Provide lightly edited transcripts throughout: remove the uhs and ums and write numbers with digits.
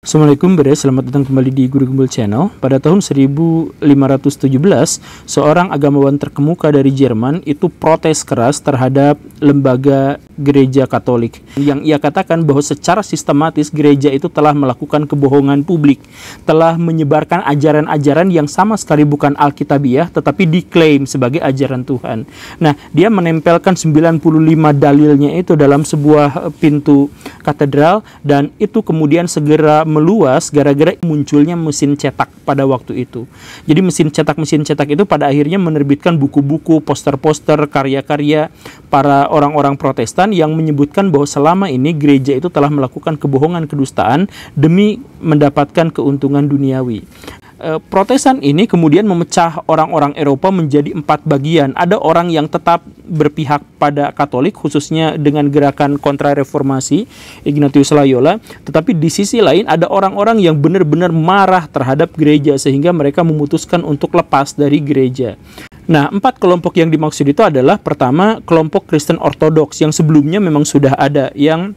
Assalamualaikum Bre, selamat datang kembali di Guru Gembul Channel. Pada tahun 1517, seorang agamawan terkemuka dari Jerman itu protes keras terhadap lembaga gereja Katolik. Yang ia katakan bahwa secara sistematis gereja itu telah melakukan kebohongan publik, telah menyebarkan ajaran-ajaran yang sama sekali bukan Alkitabiah, tetapi diklaim sebagai ajaran Tuhan. Nah, dia menempelkan 95 dalilnya itu dalam sebuah pintu katedral, dan itu kemudian segera meluas gara-gara munculnya mesin cetak pada waktu itu. Jadi mesin cetak itu pada akhirnya menerbitkan buku-buku, poster-poster, karya-karya para orang-orang Protestan yang menyebutkan bahwa selama ini gereja itu telah melakukan kebohongan, kedustaan demi mendapatkan keuntungan duniawi. Protestan ini kemudian memecah orang-orang Eropa menjadi 4 bagian. Ada orang yang tetap berpihak pada Katolik, khususnya dengan gerakan kontra-reformasi Ignatius Loyola. Tetapi di sisi lain ada orang-orang yang benar-benar marah terhadap gereja sehingga mereka memutuskan untuk lepas dari gereja. Nah, 4 kelompok yang dimaksud itu adalah, pertama, kelompok Kristen Ortodoks yang sebelumnya memang sudah ada, yang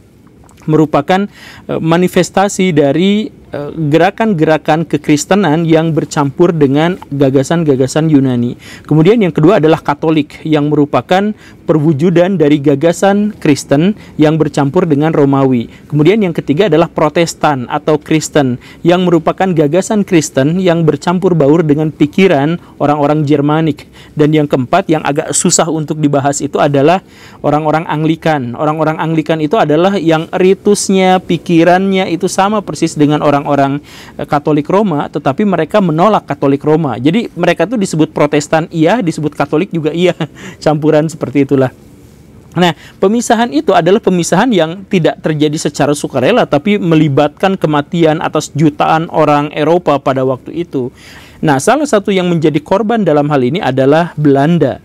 merupakan manifestasi dari gerakan-gerakan kekristenan yang bercampur dengan gagasan-gagasan Yunani. Kemudian yang kedua adalah Katolik, yang merupakan perwujudan dari gagasan Kristen yang bercampur dengan Romawi. Kemudian yang ketiga adalah Protestan atau Kristen, yang merupakan gagasan Kristen yang bercampur baur dengan pikiran orang-orang Jermanik. Dan yang keempat yang agak susah untuk dibahas itu adalah orang-orang Anglikan. Orang-orang Anglikan itu adalah yang ritusnya, pikirannya itu sama persis dengan orang Katolik Roma, tetapi mereka menolak Katolik Roma. Jadi mereka tuh disebut Protestan iya, disebut Katolik juga iya, campuran seperti itulah. Nah, pemisahan itu adalah pemisahan yang tidak terjadi secara sukarela, tapi melibatkan kematian atas jutaan orang Eropa pada waktu itu. Nah, salah satu yang menjadi korban dalam hal ini adalah Belanda.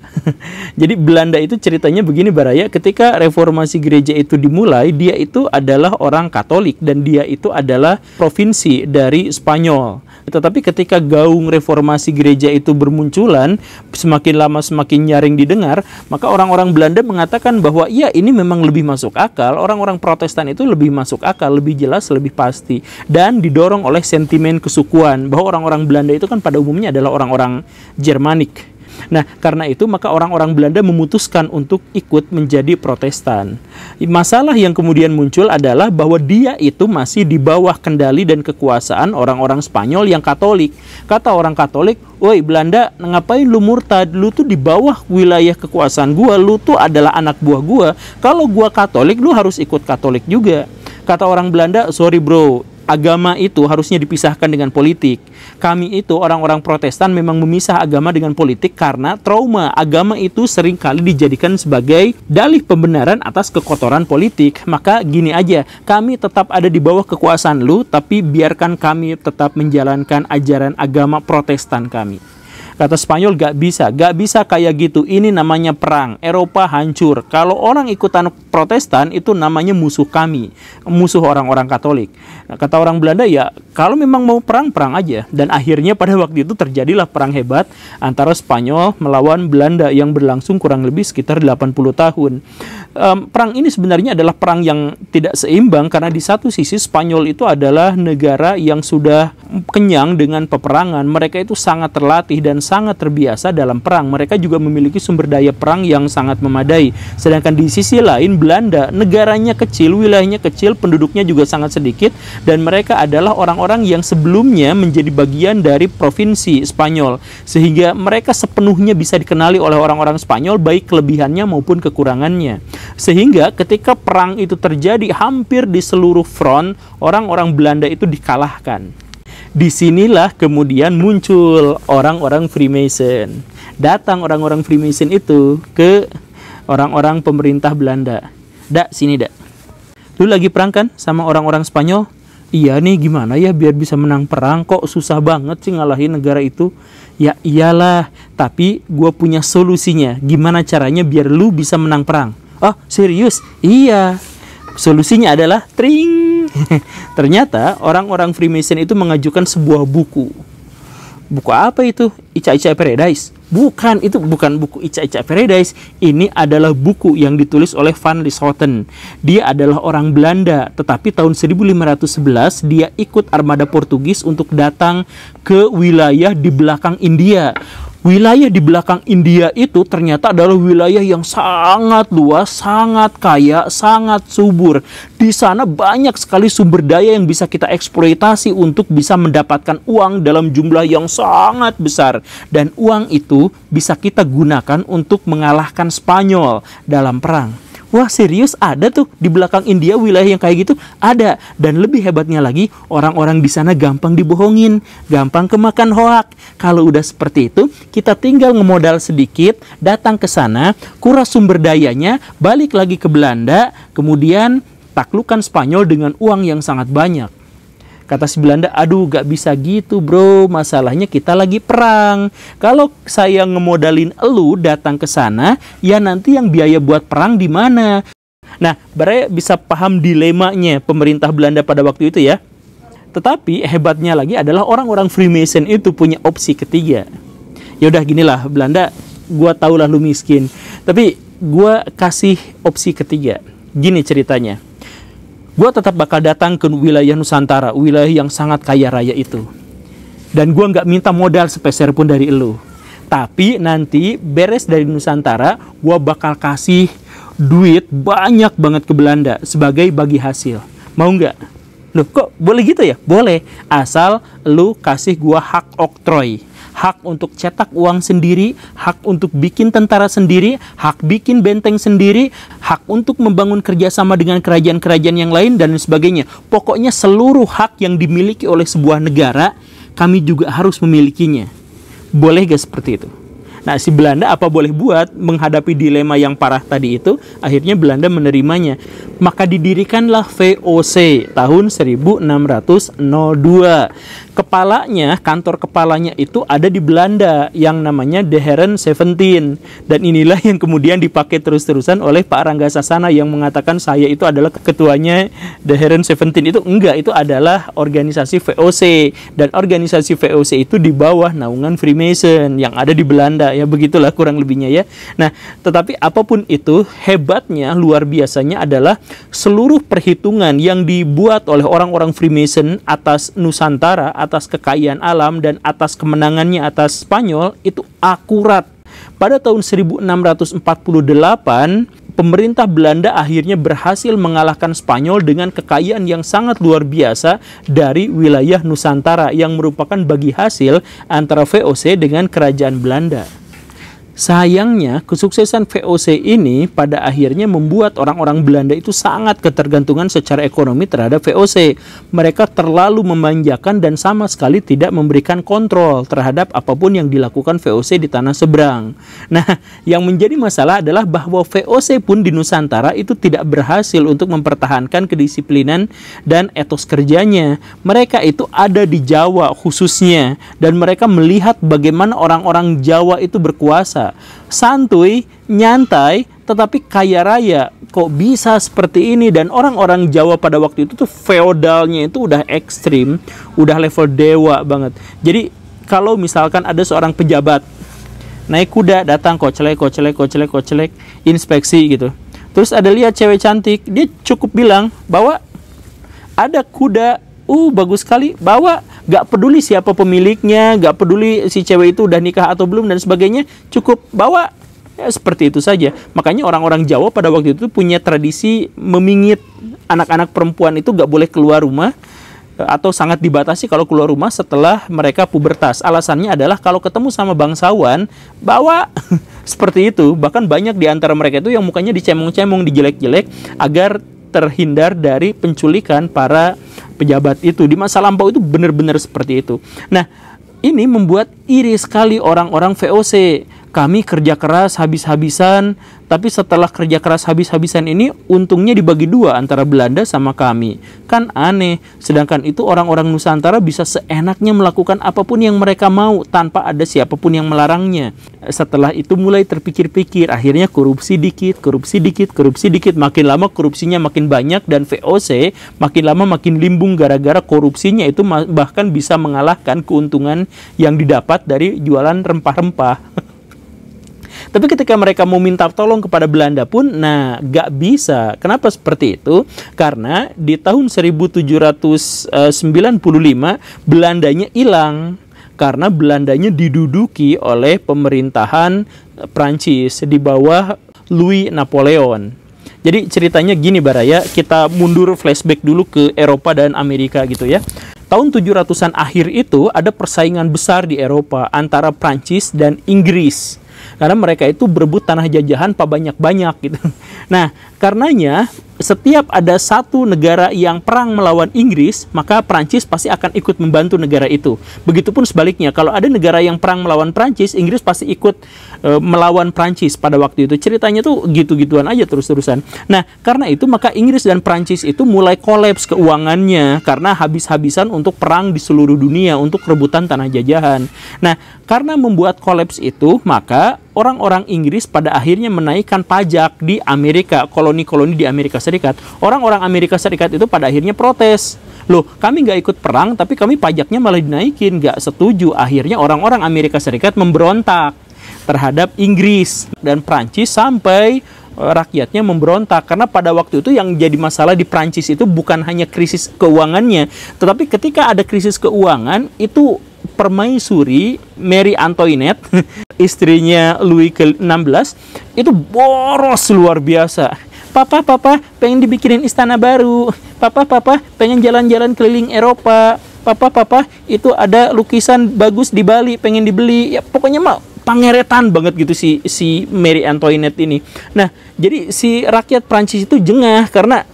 Jadi Belanda itu ceritanya begini Baraya, ketika reformasi gereja itu dimulai, dia itu adalah orang Katolik dan dia itu adalah provinsi dari Spanyol. Tetapi ketika gaung reformasi gereja itu bermunculan, semakin lama semakin nyaring didengar, maka orang-orang Belanda mengatakan bahwa ya ini memang lebih masuk akal, orang-orang Protestan itu lebih masuk akal, lebih jelas, lebih pasti. Dan didorong oleh sentimen kesukuan, bahwa orang-orang Belanda itu kan pada umumnya adalah orang-orang Jermanik. Nah, karena itu maka orang-orang Belanda memutuskan untuk ikut menjadi Protestan. Masalah yang kemudian muncul adalah bahwa dia itu masih di bawah kendali dan kekuasaan orang-orang Spanyol yang Katolik. Kata orang Katolik, "Woi Belanda, ngapain lu murtad? Lu tuh di bawah wilayah kekuasaan gua, lu tuh adalah anak buah gua. Kalau gua Katolik, lu harus ikut Katolik juga." Kata orang Belanda, "Sorry bro, agama itu harusnya dipisahkan dengan politik. Kami itu orang-orang Protestan memang memisah agama dengan politik karena trauma. Agama itu seringkali dijadikan sebagai dalih pembenaran atas kekotoran politik. Maka gini aja, kami tetap ada di bawah kekuasaan lu, tapi biarkan kami tetap menjalankan ajaran agama Protestan kami." Kata Spanyol, gak bisa kayak gitu, ini namanya perang, Eropa hancur. Kalau orang ikutan Protestan itu namanya musuh kami, musuh orang-orang Katolik. Nah, kata orang Belanda, ya kalau memang mau perang, perang aja. Dan akhirnya pada waktu itu terjadilah perang hebat antara Spanyol melawan Belanda yang berlangsung kurang lebih sekitar 80 tahun. Perang ini sebenarnya adalah perang yang tidak seimbang, karena di satu sisi Spanyol itu adalah negara yang sudah kenyang dengan peperangan. Mereka itu sangat terlatih dan sangat terbiasa dalam perang. Mereka juga memiliki sumber daya perang yang sangat memadai. Sedangkan di sisi lain Belanda, negaranya kecil, wilayahnya kecil, penduduknya juga sangat sedikit, dan mereka adalah orang-orang yang sebelumnya menjadi bagian dari provinsi Spanyol, sehingga mereka sepenuhnya bisa dikenali oleh orang-orang Spanyol, baik kelebihannya maupun kekurangannya. Sehingga ketika perang itu terjadi hampir di seluruh front, orang-orang Belanda itu dikalahkan. Disinilah kemudian muncul orang-orang Freemason. Datang orang-orang Freemason itu ke orang-orang pemerintah Belanda. "Dak, sini dak. Lu lagi perang kan sama orang-orang Spanyol? Iya nih, gimana ya biar bisa menang perang? Kok susah banget sih ngalahin negara itu?" "Ya iyalah, tapi gue punya solusinya. Gimana caranya biar lu bisa menang perang?" "Oh, serius?" "Iya. Solusinya adalah tring." Ternyata orang-orang Freemason itu mengajukan sebuah buku. Buku apa itu? Ica-Ica Paradise. Bukan, itu bukan buku Ica-Ica Paradise. Ini adalah buku yang ditulis oleh Van Lieshoten. Dia adalah orang Belanda, tetapi tahun 1511 dia ikut armada Portugis untuk datang ke wilayah di belakang India. Wilayah di belakang India itu ternyata adalah wilayah yang sangat luas, sangat kaya, sangat subur. Di sana banyak sekali sumber daya yang bisa kita eksploitasi untuk bisa mendapatkan uang dalam jumlah yang sangat besar. Dan uang itu bisa kita gunakan untuk mengalahkan Spanyol dalam perang. Wah, serius ada tuh di belakang India wilayah yang kayak gitu? Ada. Dan lebih hebatnya lagi, orang-orang di sana gampang dibohongin, gampang kemakan hoak. Kalau udah seperti itu, kita tinggal ngemodal sedikit, datang ke sana, kuras sumber dayanya, balik lagi ke Belanda, kemudian taklukkan Spanyol dengan uang yang sangat banyak. Kata si Belanda, aduh gak bisa gitu bro, masalahnya kita lagi perang. Kalau saya ngemodalin elu datang ke sana, ya nanti yang biaya buat perang di mana? Nah, Baraya bisa paham dilemanya pemerintah Belanda pada waktu itu ya. Tetapi hebatnya lagi adalah orang-orang Freemason itu punya opsi ketiga. Ya udah ginilah, Belanda, gua tau lah lu miskin, tapi gua kasih opsi ketiga. Gini ceritanya. Gue tetap bakal datang ke wilayah Nusantara, wilayah yang sangat kaya raya itu. Dan gue nggak minta modal sepeser pun dari elu. Tapi nanti beres dari Nusantara, gue bakal kasih duit banyak banget ke Belanda sebagai bagi hasil. Mau nggak? Loh, kok boleh gitu ya? Boleh. Asal lu kasih gue hak oktroy. Hak untuk cetak uang sendiri, hak untuk bikin tentara sendiri, hak bikin benteng sendiri, hak untuk membangun kerjasama dengan kerajaan-kerajaan yang lain, dan sebagainya. Pokoknya seluruh hak yang dimiliki oleh sebuah negara, kami juga harus memilikinya. Boleh gak seperti itu? Nah, si Belanda apa boleh buat menghadapi dilema yang parah tadi itu, akhirnya Belanda menerimanya. Maka didirikanlah VOC tahun 1602. Kepalanya, kantor kepalanya itu ada di Belanda yang namanya De Heren 17. Dan inilah yang kemudian dipakai terus-terusan oleh Pak Rangga Sasana yang mengatakan saya itu adalah ketuanya De Heren 17. Itu enggak, itu adalah organisasi VOC. Dan organisasi VOC itu di bawah naungan Freemason yang ada di Belanda. Ya begitulah kurang lebihnya ya. Nah, tetapi apapun itu, hebatnya, luar biasanya adalah seluruh perhitungan yang dibuat oleh orang-orang Freemason atas Nusantara, atas kekayaan alam, dan atas kemenangannya atas Spanyol itu akurat. Pada tahun 1648, pemerintah Belanda akhirnya berhasil mengalahkan Spanyol dengan kekayaan yang sangat luar biasa dari wilayah Nusantara yang merupakan bagi hasil antara VOC dengan kerajaan Belanda. Sayangnya, kesuksesan VOC ini pada akhirnya membuat orang-orang Belanda itu sangat ketergantungan secara ekonomi terhadap VOC. Mereka terlalu memanjakan dan sama sekali tidak memberikan kontrol terhadap apapun yang dilakukan VOC di tanah seberang. Nah, yang menjadi masalah adalah bahwa VOC pun di Nusantara itu tidak berhasil untuk mempertahankan kedisiplinan dan etos kerjanya. Mereka itu ada di Jawa khususnya, dan mereka melihat bagaimana orang-orang Jawa itu berkuasa. Santuy, nyantai, tetapi kaya raya. Kok bisa seperti ini? Dan orang-orang Jawa pada waktu itu tuh feodalnya itu udah ekstrim, udah level dewa banget. Jadi kalau misalkan ada seorang pejabat naik kuda, datang kocelek, inspeksi gitu. Terus ada lihat cewek cantik, dia cukup bilang bahwa ada kuda, bagus sekali, bawa. Gak peduli siapa pemiliknya, gak peduli si cewek itu udah nikah atau belum dan sebagainya, cukup bawa. Ya, seperti itu saja. Makanya orang-orang Jawa pada waktu itu punya tradisi memingit anak-anak perempuan itu gak boleh keluar rumah, atau sangat dibatasi kalau keluar rumah setelah mereka pubertas. Alasannya adalah kalau ketemu sama bangsawan, bawa. Seperti itu. Bahkan banyak di antara mereka itu yang mukanya dicemong-cemong, dijelek-jelek agar terhindar dari penculikan para pejabat itu. Di masa lampau itu benar-benar seperti itu. Nah, ini membuat iri sekali orang-orang VOC. Kami kerja keras habis-habisan, tapi setelah kerja keras habis-habisan ini untungnya dibagi dua antara Belanda sama kami. Kan aneh. Sedangkan itu orang-orang Nusantara bisa seenaknya melakukan apapun yang mereka mau tanpa ada siapapun yang melarangnya. Setelah itu mulai terpikir-pikir, akhirnya korupsi dikit, makin lama korupsinya makin banyak, dan VOC makin lama makin limbung gara-gara korupsinya itu bahkan bisa mengalahkan keuntungan yang didapat dari jualan rempah-rempah. Tapi ketika mereka mau minta tolong kepada Belanda pun, nah gak bisa. Kenapa seperti itu? Karena di tahun 1795 Belandanya hilang. Karena Belandanya diduduki oleh pemerintahan Prancis di bawah Louis Napoleon. Jadi ceritanya gini Baraya, kita mundur flashback dulu ke Eropa dan Amerika gitu ya. Tahun 700-an akhir itu ada persaingan besar di Eropa antara Prancis dan Inggris. Karena mereka itu berebut tanah jajahan banyak-banyak gitu. Nah, karenanya setiap ada satu negara yang perang melawan Inggris, maka Prancis pasti akan ikut membantu negara itu. Begitupun sebaliknya, kalau ada negara yang perang melawan Prancis, Inggris pasti ikut melawan Prancis pada waktu itu. Ceritanya tuh gitu-gituan aja terus-terusan. Nah, karena itu maka Inggris dan Prancis itu mulai kolaps keuangannya karena habis-habisan untuk perang di seluruh dunia untuk rebutan tanah jajahan. Nah, karena membuat kolaps itu, maka orang-orang Inggris pada akhirnya menaikkan pajak di Amerika, koloni-koloni di Amerika Serikat. Orang-orang Amerika Serikat itu pada akhirnya protes. Loh, kami nggak ikut perang, tapi kami pajaknya malah dinaikin. Nggak setuju. Akhirnya orang-orang Amerika Serikat memberontak terhadap Inggris dan Prancis sampai rakyatnya memberontak. Karena pada waktu itu yang jadi masalah di Prancis itu bukan hanya krisis keuangannya, tetapi ketika ada krisis keuangan itu permaisuri Mary Antoinette, istrinya Louis ke-16, itu boros luar biasa. Papa pengen dibikinin istana baru. Papa pengen jalan-jalan keliling Eropa. Papa itu ada lukisan bagus di Bali pengen dibeli. Ya pokoknya mah pangeretan banget gitu si Mary Antoinette ini. Nah, jadi si rakyat Prancis itu jengah karena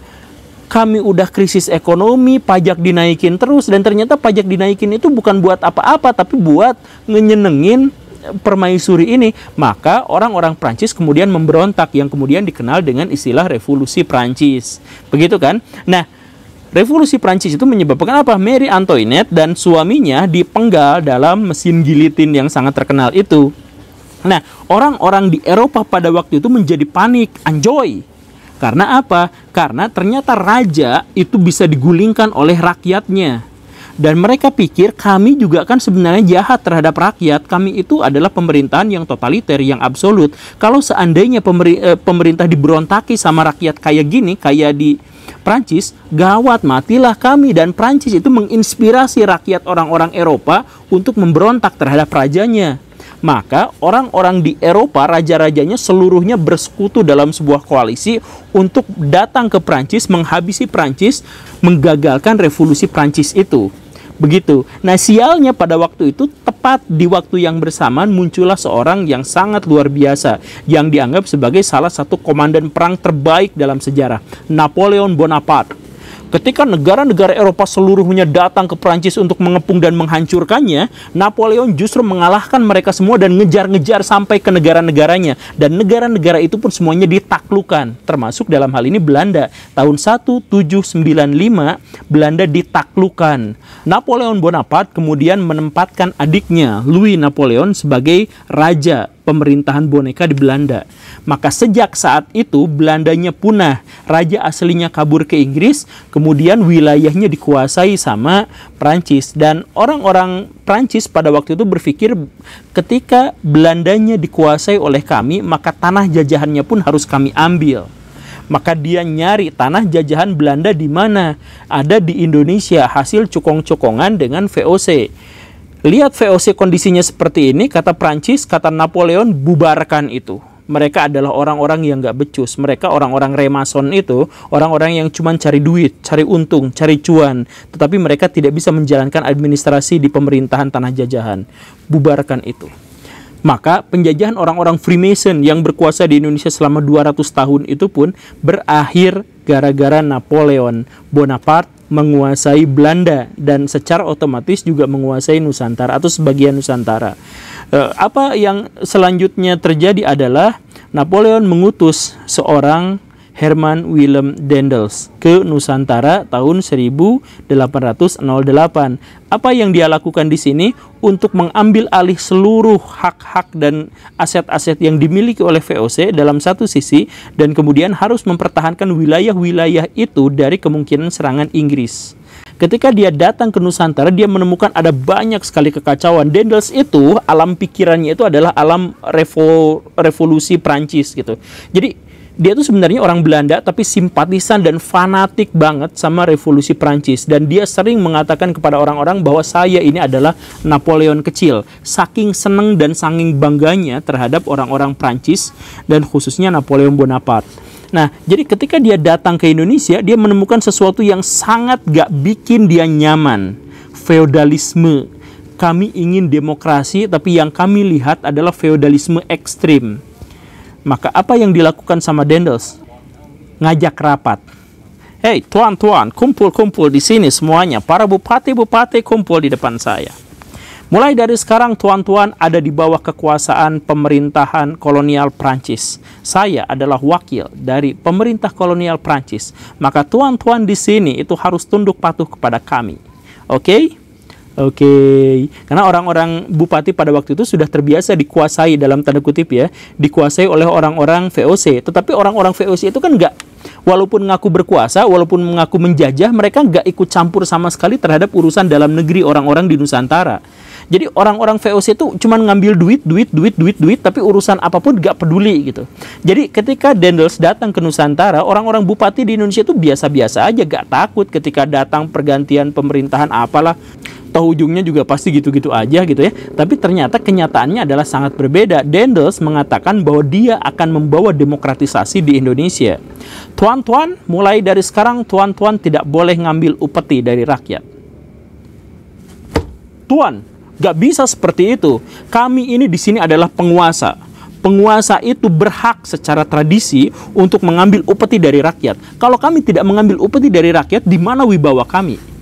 kami udah krisis ekonomi, pajak dinaikin terus, dan ternyata pajak dinaikin itu bukan buat apa-apa, tapi buat nyenengin permaisuri ini. Maka orang-orang Prancis kemudian memberontak, yang kemudian dikenal dengan istilah revolusi Prancis. Begitu kan? Nah, revolusi Prancis itu menyebabkan apa? Mary Antoinette dan suaminya dipenggal dalam mesin gilitin yang sangat terkenal itu. Nah, orang-orang di Eropa pada waktu itu menjadi panik, anjoy. Karena apa? Karena ternyata raja itu bisa digulingkan oleh rakyatnya. Dan mereka pikir kami juga kan sebenarnya jahat terhadap rakyat. Kami itu adalah pemerintahan yang totaliter, yang absolut. Kalau seandainya pemerintah diberontaki sama rakyat kayak gini, kayak di Prancis, gawat, matilah kami. Dan Prancis itu menginspirasi rakyat orang-orang Eropa untuk memberontak terhadap rajanya. Maka orang-orang di Eropa, raja-rajanya seluruhnya bersekutu dalam sebuah koalisi untuk datang ke Prancis, menghabisi Prancis, menggagalkan revolusi Prancis itu. Begitu. Nah, sialnya pada waktu itu, tepat di waktu yang bersamaan muncullah seorang yang sangat luar biasa, yang dianggap sebagai salah satu komandan perang terbaik dalam sejarah, Napoleon Bonaparte. Ketika negara-negara Eropa seluruhnya datang ke Prancis untuk mengepung dan menghancurkannya, Napoleon justru mengalahkan mereka semua dan ngejar-ngejar sampai ke negara-negaranya. Dan negara-negara itu pun semuanya ditaklukkan, termasuk dalam hal ini Belanda. Tahun 1795, Belanda ditaklukkan. Napoleon Bonaparte kemudian menempatkan adiknya, Louis Napoleon, sebagai raja pemerintahan boneka di Belanda. Maka sejak saat itu Belandanya punah, raja aslinya kabur ke Inggris, kemudian wilayahnya dikuasai sama Prancis. Dan orang-orang Prancis pada waktu itu berpikir ketika Belandanya dikuasai oleh kami, maka tanah jajahannya pun harus kami ambil. Maka dia nyari tanah jajahan Belanda di mana? Ada di Indonesia, hasil cokong-cokongan dengan VOC. Lihat VOC kondisinya seperti ini, kata Prancis, kata Napoleon, bubarkan itu. Mereka adalah orang-orang yang gak becus. Mereka orang-orang remason itu, orang-orang yang cuma cari duit, cari untung, cari cuan. Tetapi mereka tidak bisa menjalankan administrasi di pemerintahan tanah jajahan. Bubarkan itu. Maka penjajahan orang-orang Freemason yang berkuasa di Indonesia selama 200 tahun itu pun berakhir gara-gara Napoleon Bonaparte menguasai Belanda dan secara otomatis juga menguasai Nusantara atau sebagian Nusantara. Apa yang selanjutnya terjadi adalah Napoleon mengutus seorang Herman Willem Daendels ke Nusantara tahun 1808. Apa yang dia lakukan di sini? Untuk mengambil alih seluruh hak-hak dan aset-aset yang dimiliki oleh VOC dalam satu sisi, dan kemudian harus mempertahankan wilayah-wilayah itu dari kemungkinan serangan Inggris. Ketika dia datang ke Nusantara, dia menemukan ada banyak sekali kekacauan. Daendels itu, alam pikirannya itu adalah alam revolusi Prancis gitu. Jadi dia itu sebenarnya orang Belanda, tapi simpatisan dan fanatik banget sama revolusi Prancis. Dan dia sering mengatakan kepada orang-orang bahwa saya ini adalah Napoleon kecil. Saking seneng dan saking bangganya terhadap orang-orang Prancis, dan khususnya Napoleon Bonaparte. Nah, jadi ketika dia datang ke Indonesia, dia menemukan sesuatu yang sangat gak bikin dia nyaman. Feodalisme. Kami ingin demokrasi, tapi yang kami lihat adalah feodalisme ekstrim. Maka apa yang dilakukan sama Daendels? Ngajak rapat. Hei, tuan-tuan, kumpul-kumpul di sini semuanya. Para bupati-bupati kumpul di depan saya. Mulai dari sekarang, tuan-tuan ada di bawah kekuasaan pemerintahan kolonial Prancis. Saya adalah wakil dari pemerintah kolonial Prancis. Maka tuan-tuan di sini itu harus tunduk patuh kepada kami. Oke? Oke, karena orang-orang bupati pada waktu itu sudah terbiasa dikuasai, dalam tanda kutip ya, dikuasai oleh orang-orang VOC. Tetapi orang-orang VOC itu kan nggak, walaupun mengaku berkuasa, walaupun mengaku menjajah, mereka nggak ikut campur sama sekali terhadap urusan dalam negeri orang-orang di Nusantara. Jadi orang-orang VOC itu cuma ngambil duit, tapi urusan apapun nggak peduli gitu. Jadi ketika Daendels datang ke Nusantara, orang-orang bupati di Indonesia itu biasa-biasa aja, nggak takut ketika datang pergantian pemerintahan apalah. Toh ujungnya juga pasti gitu-gitu aja gitu ya. Tapi ternyata kenyataannya adalah sangat berbeda. Daendels mengatakan bahwa dia akan membawa demokratisasi di Indonesia. Tuan-tuan, mulai dari sekarang tuan-tuan tidak boleh ngambil upeti dari rakyat. Tuan, gak bisa seperti itu. Kami ini di sini adalah penguasa. Penguasa itu berhak secara tradisi untuk mengambil upeti dari rakyat. Kalau kami tidak mengambil upeti dari rakyat, di mana wibawa kami?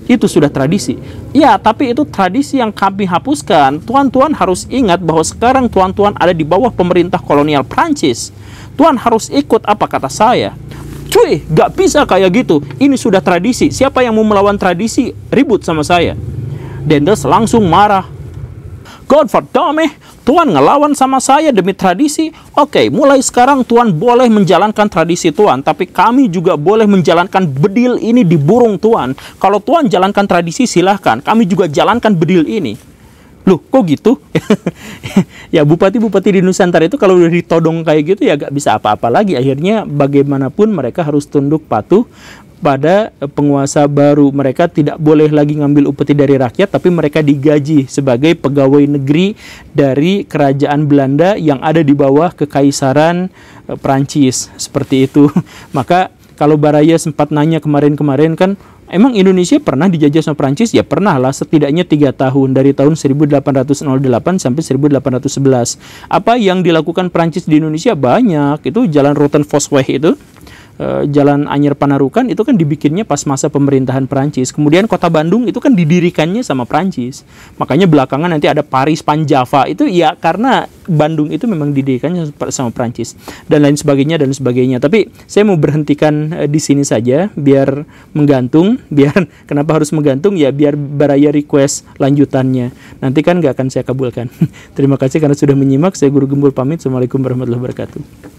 Itu sudah tradisi. Ya, tapi itu tradisi yang kami hapuskan. Tuan-tuan harus ingat bahwa sekarang tuan-tuan ada di bawah pemerintah kolonial Prancis. Tuan harus ikut apa kata saya. Cuy, gak bisa kayak gitu. Ini sudah tradisi. Siapa yang mau melawan tradisi, ribut sama saya. Daendels langsung marah. Godverdomme, Tuan ngelawan sama saya demi tradisi. Oke, mulai sekarang Tuan boleh menjalankan tradisi Tuan, tapi kami juga boleh menjalankan bedil ini di burung Tuan. Kalau Tuan jalankan tradisi silahkan, kami juga jalankan bedil ini. Loh, kok gitu? Ya, bupati-bupati di Nusantara itu kalau udah ditodong kayak gitu ya gak bisa apa-apa lagi. Akhirnya bagaimanapun mereka harus tunduk patuh pada penguasa baru. Mereka tidak boleh lagi ngambil upeti dari rakyat, tapi mereka digaji sebagai pegawai negeri dari kerajaan Belanda yang ada di bawah kekaisaran Prancis. Seperti itu. Maka kalau Baraya sempat nanya kemarin-kemarin kan, emang Indonesia pernah dijajah sama Prancis? Ya pernah lah, setidaknya 3 tahun, dari tahun 1808 sampai 1811. Apa yang dilakukan Prancis di Indonesia? Banyak. Itu jalan Rotten-Vosweg itu, Jalan Anyer Panarukan itu kan dibikinnya pas masa pemerintahan Prancis. Kemudian kota Bandung itu kan didirikannya sama Prancis. Makanya belakangan nanti ada Paris Panjava itu ya karena Bandung itu memang didirikannya sama Prancis dan lain sebagainya dan sebagainya. Tapi saya mau berhentikan di sini saja biar menggantung. Biar kenapa harus menggantung ya biar Baraya request lanjutannya. Nanti kan nggak akan saya kabulkan. Terima kasih karena sudah menyimak. Saya Guru Gembul pamit. Assalamualaikum warahmatullahi wabarakatuh.